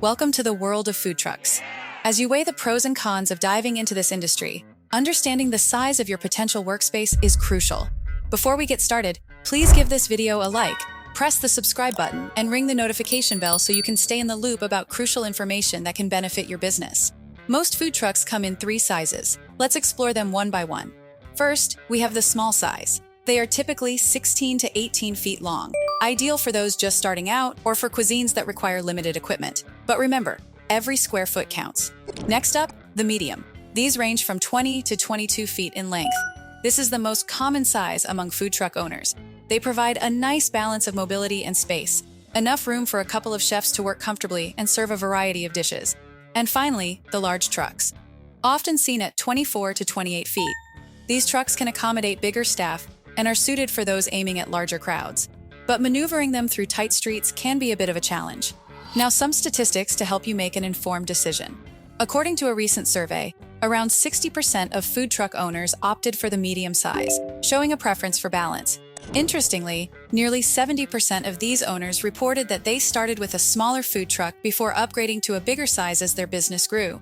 Welcome to the world of food trucks. As you weigh the pros and cons of diving into this industry, understanding the size of your potential workspace is crucial. Before we get started, please give this video a like, press the subscribe button, and ring the notification bell so you can stay in the loop about crucial information that can benefit your business. Most food trucks come in 3 sizes. Let's explore them one by one. First, we have the small size. They are typically 16 to 18 feet long, ideal for those just starting out or for cuisines that require limited equipment. But remember, every square foot counts. Next up, the medium. These range from 20 to 22 feet in length. This is the most common size among food truck owners. They provide a nice balance of mobility and space, enough room for a couple of chefs to work comfortably and serve a variety of dishes. And finally, the large trucks, often seen at 24 to 28 feet. These trucks can accommodate bigger staff and are suited for those aiming at larger crowds. But maneuvering them through tight streets can be a bit of a challenge. Now, some statistics to help you make an informed decision. According to a recent survey, around 60% of food truck owners opted for the medium size, showing a preference for balance. Interestingly, nearly 70% of these owners reported that they started with a smaller food truck before upgrading to a bigger size as their business grew.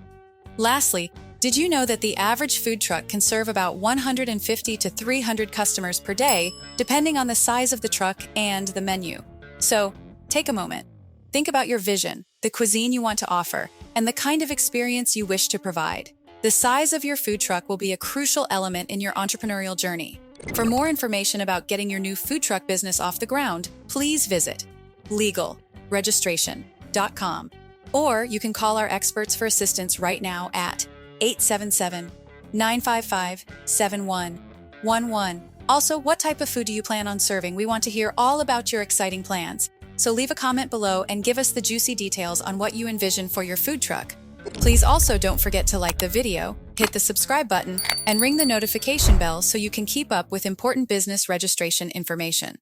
Lastly, did you know that the average food truck can serve about 150 to 300 customers per day, depending on the size of the truck and the menu? So, take a moment. Think about your vision, the cuisine you want to offer, and the kind of experience you wish to provide. The size of your food truck will be a crucial element in your entrepreneurial journey. For more information about getting your new food truck business off the ground, please visit legalregistration.com. Or you can call our experts for assistance right now at 877-955-7111. Also, what type of food do you plan on serving? We want to hear all about your exciting plans. So leave a comment below and give us the juicy details on what you envision for your food truck. Please also don't forget to like the video, hit the subscribe button, and ring the notification bell so you can keep up with important business registration information.